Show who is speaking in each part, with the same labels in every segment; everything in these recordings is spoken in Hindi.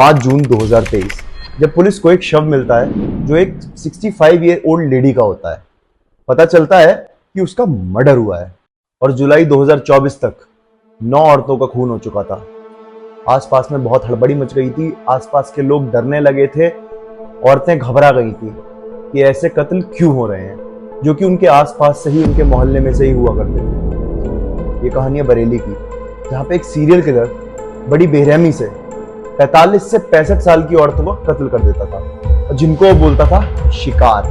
Speaker 1: 5 जून 2023 जब पुलिस को एक शव मिलता है जो एक 65 ईयर ओल्ड लेडी का होता है। पता चलता है कि उसका मर्डर हुआ है और जुलाई 2024 तक 9 औरतों का खून हो चुका था। आसपास में बहुत हड़बड़ी मच गई थी, आसपास के लोग डरने लगे थे, औरतें घबरा गई थी कि ऐसे कत्ल क्यों हो रहे हैं, जो कि उनके आसपास से ही, उनके मोहल्ले में से ही हुआ करते थे। ये कहानी है बरेली की, जहाँ पे एक सीरियल किलर बड़ी बेरहमी से 45 से 65 साल की औरतों को कत्ल कर देता था और जिनको वो बोलता था शिकार।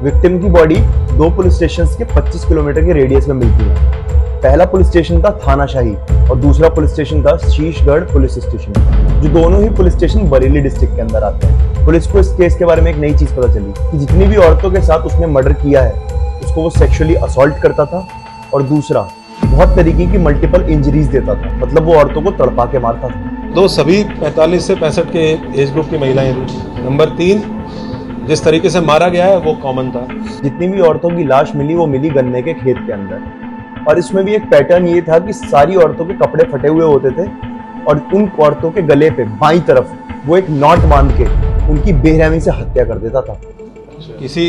Speaker 1: विक्टिम की बॉडी 2 पुलिस स्टेशंस के 25 किलोमीटर के रेडियस में मिलती है। पहला पुलिस स्टेशन था थाना शाही और दूसरा पुलिस स्टेशन था शीशगढ़ पुलिस स्टेशन, जो दोनों ही पुलिस स्टेशन बरेली डिस्ट्रिक्ट के अंदर आते हैं। पुलिस को इस केस के बारे में एक नई चीज पता चली कि जितनी भी औरतों के साथ उसने मर्डर किया है उसको वो सेक्सुअली असॉल्ट करता था और दूसरा बहुत तरीके की मल्टीपल इंजरीज देता था, मतलब वो औरतों को तड़पा के मारता था।
Speaker 2: दो सभी 45 से 65 के एज ग्रुप की महिलाएं थी। नंबर 3, जिस तरीके से मारा गया है वो कॉमन था।
Speaker 1: जितनी भी औरतों की लाश मिली वो मिली गन्ने के खेत के अंदर, और इसमें भी एक पैटर्न ये था कि सारी औरतों के कपड़े फटे हुए होते थे और उन औरतों के गले पे बाईं तरफ वो एक नॉट बांध के उनकी बेरहमी से हत्या कर देता था।
Speaker 2: किसी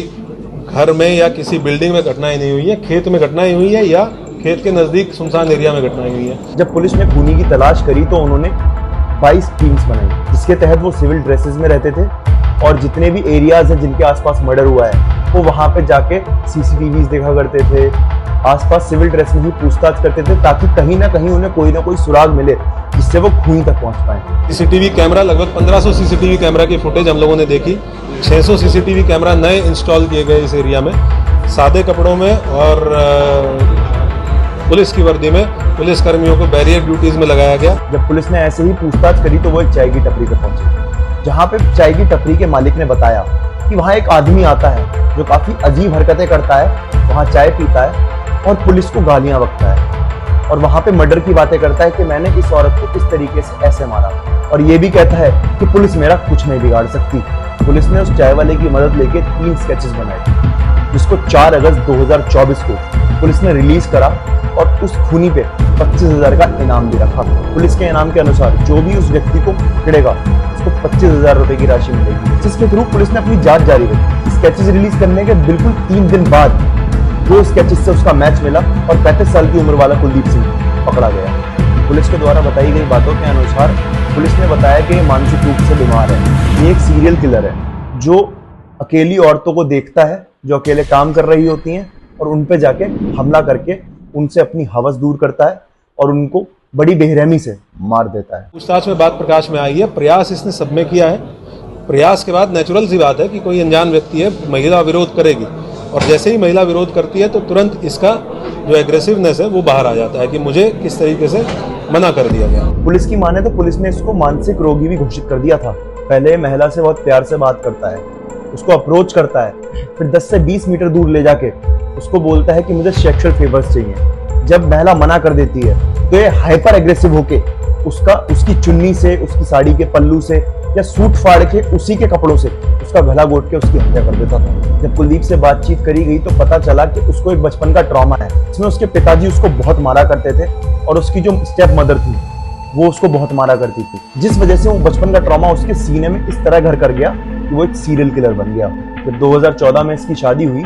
Speaker 2: घर में या किसी बिल्डिंग में घटनाएं नहीं हुई है, खेत में घटनाएं हुई है या खेत के नजदीक सुनसान एरिया में घटनाएं हुई है।
Speaker 1: जब पुलिस ने खूनी की तलाश करी तो उन्होंने 22 टीम्स बनाई, जिसके तहत वो सिविल ड्रेसेस में रहते थे और जितने भी एरियाज हैं जिनके आसपास मर्डर हुआ है वो वहां पे जाके सीसीटीवीज देखा करते थे, आसपास सिविल ड्रेस में ही पूछताछ करते थे ताकि कहीं ना कहीं उन्हें कोई ना कोई सुराग मिले जिससे वो खूनी तक पहुंच पाए।
Speaker 2: सीसीटीवी कैमरा, लगभग 1500 सीसीटीवी कैमरा की फुटेज हम लोगों ने देखी। 600 सीसीटीवी कैमरा नए इंस्टॉल किए गए इस एरिया में, सादे कपड़ों में और पुलिस की वर्दी में पुलिस कर्मियों को बैरियर ड्यूटीज में लगाया गया।
Speaker 1: जब पुलिस ने ऐसे ही पूछताछ करी तो वो एक चाय की टपरी पे पहुंचे, जहां पे चाय की टपरी के मालिक ने बताया कि वहां एक आदमी आता है जो काफी अजीब हरकतें करता है, वहां चाय पीता है और पुलिस को गालियां बकता है और वहां पे मर्डर की बातें करता है कि मैंने इस औरत को इस तरीके से ऐसे मारा, और ये भी कहता है कि पुलिस मेरा कुछ नहीं बिगाड़ सकती। पुलिस ने उस चाय वाले की मदद लेके 3 स्केचेस बनाए, जिसको 4 अगस्त 2024 को पुलिस ने रिलीज करा और उस खूनी पे 25,000 का इनाम भी रखा। पुलिस के इनाम के अनुसार जो भी उस व्यक्ति को पकड़ेगा उसको 25,000 रुपए की राशि मिलेगी, जिसके थ्रू पुलिस ने अपनी जांच जारी रखी। स्केचेस रिलीज करने के बिल्कुल 3 दिन बाद 2 स्केचेस से उसका मैच मिला और 35 साल की उम्र वाला कुलदीप सिंह पकड़ा गया। पुलिस के द्वारा बताई गई बातों के अनुसार पुलिस ने बताया कि ये मानसिक रूप से बीमार है। ये एक सीरियल किलर है जो अकेली औरतों को देखता है जो अकेले काम कर रही होती हैं और उन पे जाके हमला करके उनसे अपनी हवस दूर करता है और उनको बड़ी बेरहमी से मार देता है।
Speaker 2: पूछताछ में बात प्रकाश में आई है, प्रयास इसने सब में किया है। प्रयास के बाद नेचुरल सी बात है कि कोई अनजान व्यक्ति है, महिला विरोध करेगी और जैसे ही महिला विरोध करती है तो तुरंत इसका जो एग्रेसिवनेस है वो बाहर आ जाता है कि मुझे किस तरीके से मना कर दिया गया।
Speaker 1: पुलिस की माने तो पुलिस ने इसको मानसिक रोगी भी घोषित कर दिया था। पहले महिला से बहुत प्यार से बात करता है, उसको अप्रोच करता है, फिर 10 से 20 मीटर दूर ले जाके उसको बोलता है कि मुझे सेक्सुअल फेवर्स चाहिए। जब महिला मना कर देती है तो ये हाइपर एग्रेसिव होके उसकी चुन्नी से, उसकी साड़ी के पल्लू से या सूट फाड़ के उसी के कपड़ों से उसका गला घोट के उसकी हत्या कर देता था। जब कुलदीप से बातचीत करी गई तो पता चला कि उसको एक बचपन का ट्रॉमा है, इसमें उसके पिताजी उसको बहुत मारा करते थे और उसकी जो स्टेप मदर थी वो उसको बहुत मारा करती थी, जिस वजह से वो बचपन का ट्रॉमा उसके सीने में इस तरह घर कर गया कि वो एक सीरियल किलर बन गया। जब 2014 में इसकी शादी हुई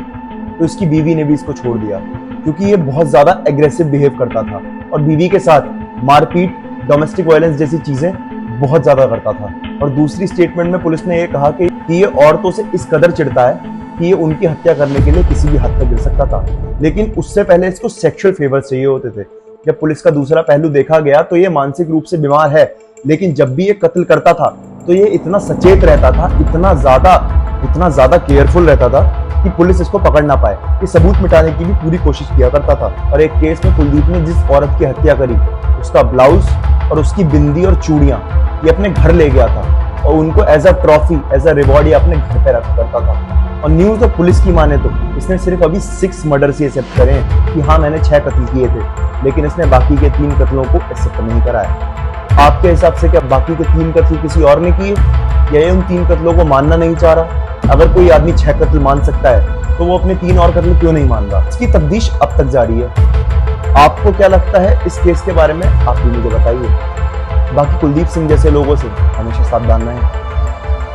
Speaker 1: तो इसकी बीवी ने भी इसको छोड़ दिया क्योंकि ये बहुत ज्यादा एग्रेसिव बिहेव करता था और बीवी के साथ मारपीट, डोमेस्टिक वायलेंस जैसी चीजें बहुत ज्यादा करता था। और दूसरी स्टेटमेंट में पुलिस ने ये कहा कि ये औरतों से इस कदर चिढ़ता है कि ये उनकी हत्या करने के लिए किसी भी हद तक गिर सकता था, लेकिन उससे पहले इसको सेक्सुअल फेवर्स चाहिए होते थे। जब पुलिस का दूसरा पहलू देखा गया तो ये मानसिक रूप से बीमार है, लेकिन जब भी ये कत्ल करता था तो ये इतना सचेत रहता था, इतना ज्यादा केयरफुल रहता था कि पुलिस इसको पकड़ ना पाए। ये सबूत मिटाने की भी पूरी कोशिश किया करता था। और एक केस में कुलदीप ने जिस औरत की हत्या करी उसका ब्लाउज और उसकी बिंदी और चूड़ियां ये अपने घर ले गया था और उनको as a trophy, as a reward ये अपने घर पे रखा करता था। और न्यूज ऑफ पुलिस की माने तो इसने सिर्फ अभी 6 मर्डर्स ही एक्सेप्ट करे हैं कि हाँ मैंने 6 कत्ल किए थे, लेकिन इसने बाकी के 3 कत्लों को एक्सेप्ट नहीं करा है। आपके हिसाब से क्या बाकी के 3 कत्ल किसी और ने किए या ये उन 3 कत्लों को मानना नहीं चाह रहा? अगर कोई आदमी 6 कत्ल मान सकता है तो वो अपने 3 और कत्ल क्यों नहीं मान रहा? इसकी तफ्तीश अब तक जारी है। आपको क्या लगता है इस केस के बारे में? आप भी मुझे बताइए। बाकी कुलदीप सिंह जैसे लोगों से हमेशा सावधान रहें।